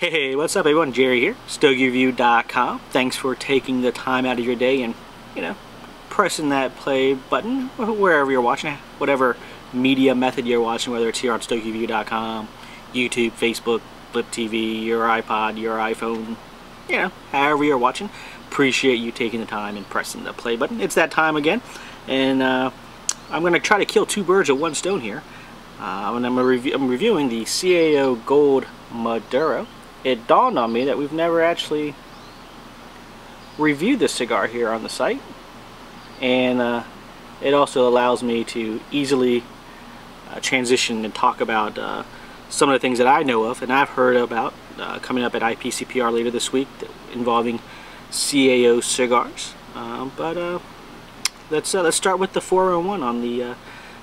Hey, what's up everyone? Jerry here, StogiReview.com. Thanks for taking the time out of your day and, pressing that play button wherever you're watching it, whatever media method you're watching, whether it's here on StogiReview.com, YouTube, Facebook, Flip TV, your iPod, your iPhone, however you're watching. Appreciate you taking the time and pressing the play button. It's that time again, and I'm going to try to kill two birds with one stone here. And I'm reviewing the CAO Gold Maduro. It dawned on me that we've never actually reviewed this cigar here on the site, and it also allows me to easily transition and talk about some of the things that I know of and I've heard about coming up at IPCPR later this week involving CAO cigars. Let's start with the 401 on the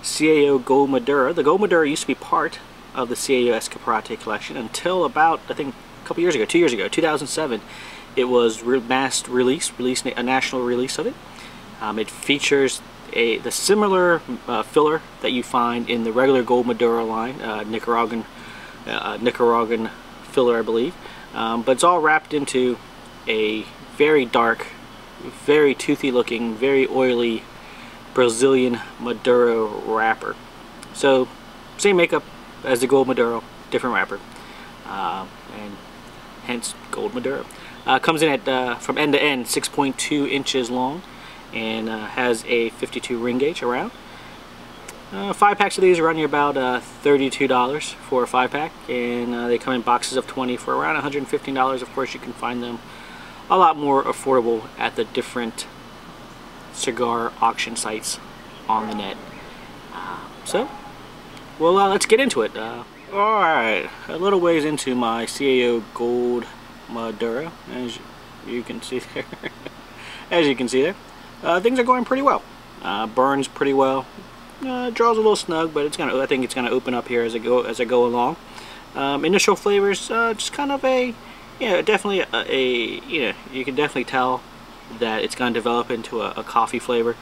CAO Gold Maduro. The Gold Maduro used to be part of the CAO Escaparate collection until about, I think, a couple years ago, 2 years ago, 2007. It was released a national release of it. It features the similar filler that you find in the regular Gold Maduro line, Nicaraguan filler, I believe. But it's all wrapped into a very dark, very toothy looking, very oily Brazilian Maduro wrapper. So same makeup as the Gold Maduro, different wrapper, and hence Gold Maduro. Comes in at from end to end 6.2 inches long, and has a 52 ring gauge around. 5 packs of these are running about $32 for a 5-pack, and they come in boxes of 20 for around $115. Of course, you can find them a lot more affordable at the different cigar auction sites on the net. Well, let's get into it. Alright, a little ways into my CAO Gold Maduro, as you can see there. As you can see there, things are going pretty well. Burns pretty well. Draws a little snug, but I think it's gonna open up here as I go along. Initial flavors, just kind of definitely you can definitely tell that it's going to develop into a coffee flavor.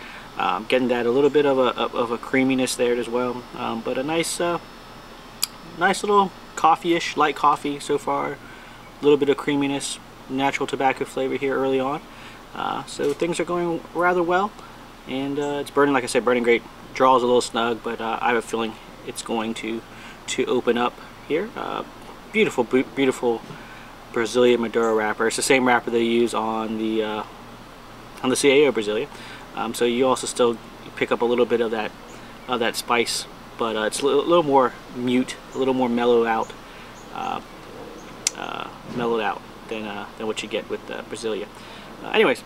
Getting that a little bit of a creaminess there as well, but a nice little coffee-ish, light coffee so far. A little bit of creaminess, natural tobacco flavor here early on. So things are going rather well, and it's burning, like I said, burning great. Draws a little snug, but I have a feeling it's going to open up here. Beautiful Brazilian Maduro wrapper. It's the same wrapper they use on the CAO Brasilia. So you also still pick up a little bit of that spice, but it's a little more mute, a little more mellowed out than what you get with Brasilia. Anyways,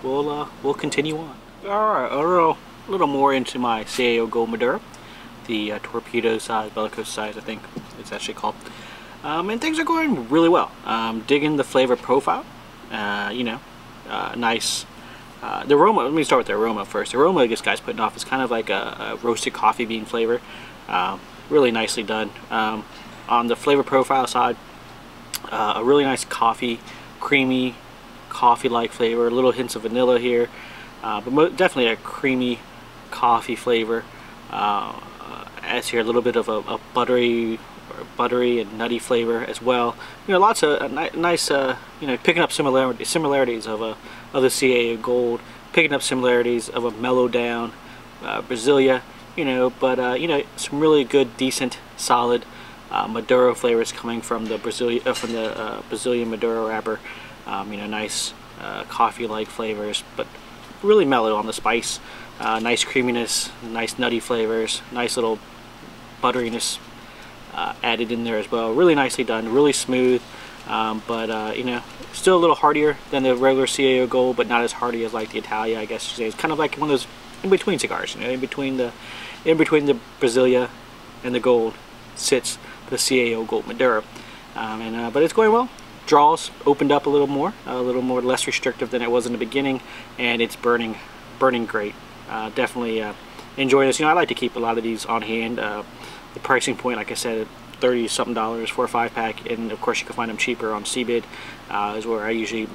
we'll continue on. All right, a little more into my CAO Gold Maduro, the torpedo size, bellicose size, I think it's actually called. And things are going really well. Digging the flavor profile. Nice. The aroma, let me start with the aroma first. The aroma this guy's putting off is kind of like a roasted coffee bean flavor. Really nicely done. On the flavor profile side, a really nice coffee, creamy, coffee-like flavor. Little hints of vanilla here, but definitely a creamy coffee flavor. As here, a little bit of a buttery and nutty flavor as well. Lots of nice, picking up similarities of the CAO Gold, picking up similarities of a mellowed down Brasilia, but some really good, decent, solid Maduro flavors coming from the Brazilian Maduro wrapper. Nice coffee-like flavors, but really mellow on the spice. Nice creaminess, nice nutty flavors, nice little butteriness added in there as well. Really nicely done, really smooth, but still a little heartier than the regular CAO Gold, but not as hearty as like the Italia, I guess you say. It's kind of like one of those in-between cigars, in between the Brasilia and the Gold sits the CAO Gold Maduro, but it's going well. Draws opened up a little more less restrictive than it was in the beginning, and it's burning great. Definitely enjoy this. I like to keep a lot of these on hand. The pricing point, like I said, $30-something for a 5-pack, and of course you can find them cheaper on CBID, is where I usually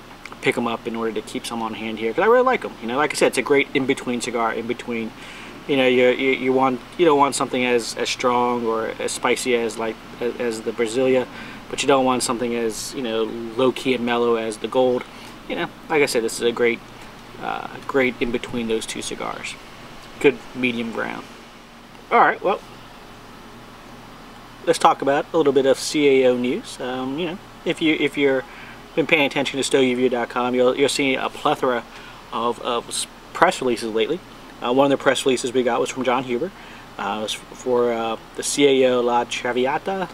pick them up in order to keep some on hand here, because I really like them. Like I said, it's a great in-between cigar. In between, you don't want something as strong or as spicy as the Brasilia, but you don't want something as, you know, low-key and mellow as the Gold. You know, like I said, this is a great in between those two cigars. Good medium ground. All right, well, let's talk about a little bit of CAO news. You know, if you're been paying attention to StoveUreview.com, you'll see a plethora of press releases lately. One of the press releases we got was from John Huber. It was for the CAO La Traviata,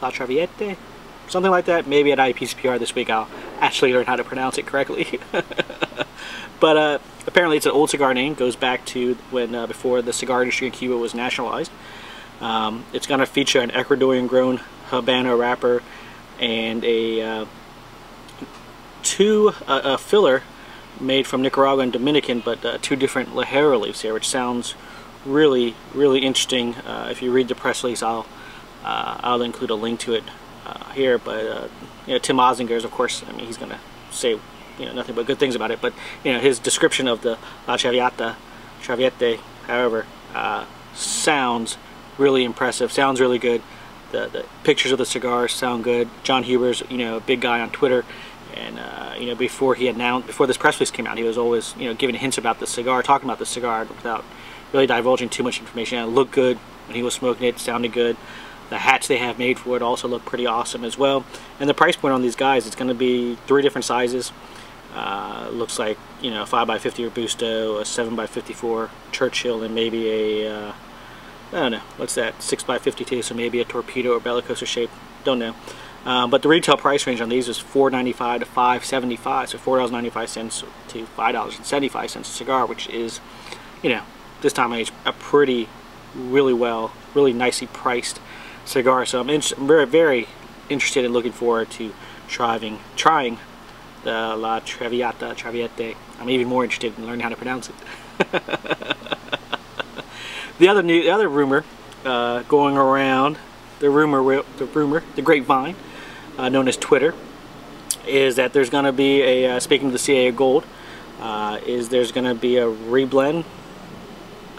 something like that. Maybe at IPCPR this week I'll actually learn how to pronounce it correctly. But apparently it's an old cigar name, goes back to when before the cigar industry in Cuba was nationalized. It's going to feature an Ecuadorian grown Habano wrapper and a filler made from Nicaragua and Dominican, but two different Lajero leaves here, which sounds really interesting. If you read the press release, I'll include a link to it here. But you know, Tim Ozinger's, of course, I mean, he's going to say, you know, nothing but good things about it. But you know, his description of the La Traviata, however, sounds really impressive. Sounds really good. The pictures of the cigars sound good. John Huber's, you know, a big guy on Twitter, and you know, before this press release came out, he was always, you know, giving hints about the cigar, talking about the cigar without really divulging too much information. It looked good when he was smoking it. Sounded good. The hats they have made for it also look pretty awesome as well. And the price point on these guys, it's going to be 3 different sizes. Looks like, you know, a 5x50 Robusto, a 7x54 Churchill, and maybe a I don't know, what's that, 6x52, so maybe a Torpedo or Bellicoso shape, don't know. But the retail price range on these is $4.95 to $5.75, so $4.95 to $5.75 a cigar, which is, you know, this time of age, a pretty, really nicely priced cigar. So I'm very interested and looking forward to trying the La Traviata. I'm even more interested in learning how to pronounce it. The other rumor going around, the grapevine, known as Twitter, is that there's going to be a, speaking of the CAO Gold, there's going to be a reblend,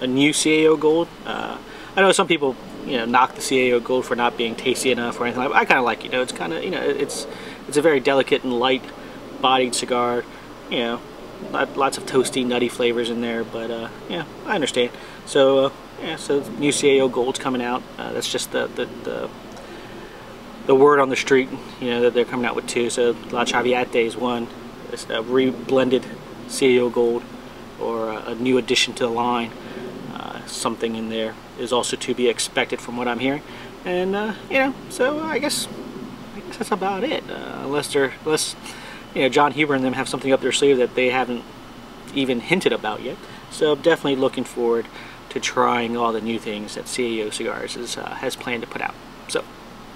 a new CAO Gold. I know some people, you know, knock the CAO Gold for not being tasty enough or anything like that. I kind of like it. You know, it's kind of, you know, it's a very delicate and light-bodied cigar. You know, lots of toasty, nutty flavors in there. But yeah, I understand. So yeah, so new CAO Gold's coming out. That's just the word on the street. You know, that they're coming out with 2. So La Traviata is one. It's a reblended CAO Gold, or a new addition to the line. Something in there is also to be expected from what I'm hearing, and you know, so I guess that's about it. Unless you know, John Huber and them have something up their sleeve that they haven't even hinted about yet. So I'm definitely looking forward to trying all the new things that CAO Cigars has planned to put out. So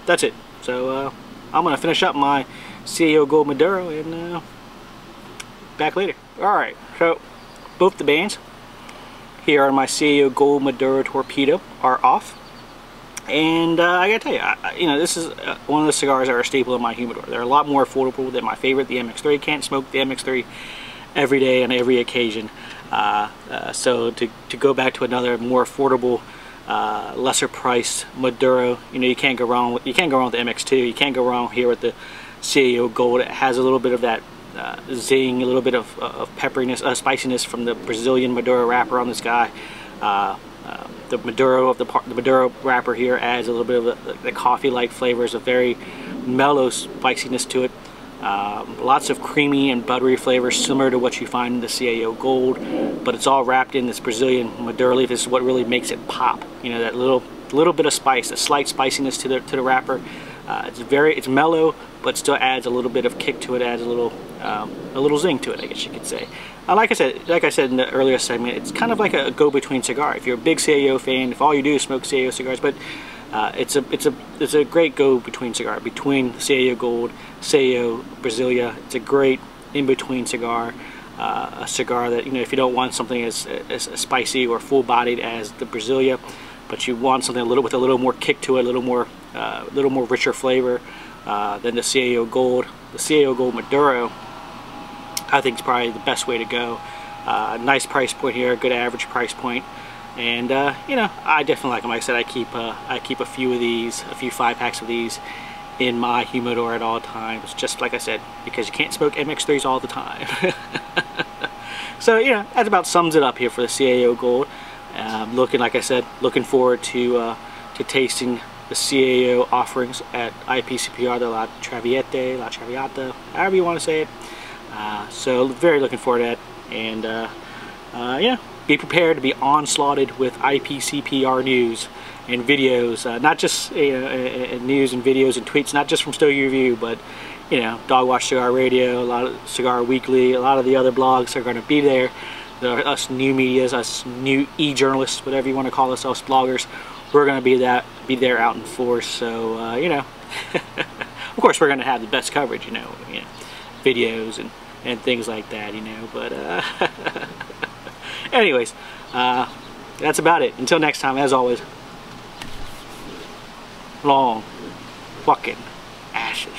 that's it. So I'm gonna finish up my CAO Gold Maduro and back later. All right. So both the bands here on my CAO Gold Maduro Torpedo are off, and I gotta tell you, you know, this is one of the cigars that are a staple in my humidor. They're a lot more affordable than my favorite, the MX3. Can't smoke the MX3 every day on every occasion, so to go back to another more affordable, lesser priced Maduro, you know, you can't go wrong with the MX2. You can't go wrong here with the CAO Gold. It has a little bit of that zing, a little bit of pepperiness, spiciness from the Brazilian Maduro wrapper on this guy. The Maduro wrapper here adds a little bit of the coffee-like flavors, a very mellow spiciness to it. Lots of creamy and buttery flavors, similar to what you find in the CAO Gold, but it's all wrapped in this Brazilian Maduro leaf. This is what really makes it pop. You know, that little bit of spice, a slight spiciness to the wrapper. It's mellow, but still adds a little bit of kick to it. Adds a little zing to it, I guess you could say. Like I said in the earlier segment, it's kind of like a go-between cigar. If you're a big CAO fan, if all you do is smoke CAO cigars, but it's a great go-between cigar between CAO Gold, CAO Brasilia. It's a great in-between cigar. A cigar that, you know, if you don't want something as spicy or full-bodied as the Brasilia, but you want something with a little more kick to it, a little more richer flavor than the CAO Gold. The CAO Gold Maduro, I think, is probably the best way to go. Nice price point here, good average price point, and you know, I definitely like them. Like I said, I keep a few of these, a few 5-packs of these in my humidor at all times, just like I said, because you can't smoke MX3s all the time. So, you know, that about sums it up here for the CAO Gold. Like I said, looking forward to tasting the CAO offerings at IPCPR, the La Traviata, however you want to say it. So very looking forward to that, and yeah, be prepared to be onslaughted with IPCPR news and videos, not just news and videos and tweets, not just from Stogie Review, but you know, Dog Watch Cigar Radio, a lot of Cigar Weekly, a lot of the other blogs are going to be there. Us new medias, us new e-journalists, whatever you want to call us bloggers, we're going to be there out in force. So you know, of course we're going to have the best coverage, you know, videos and things like that, you know. But anyways, that's about it. Until next time, as always, long fucking ashes.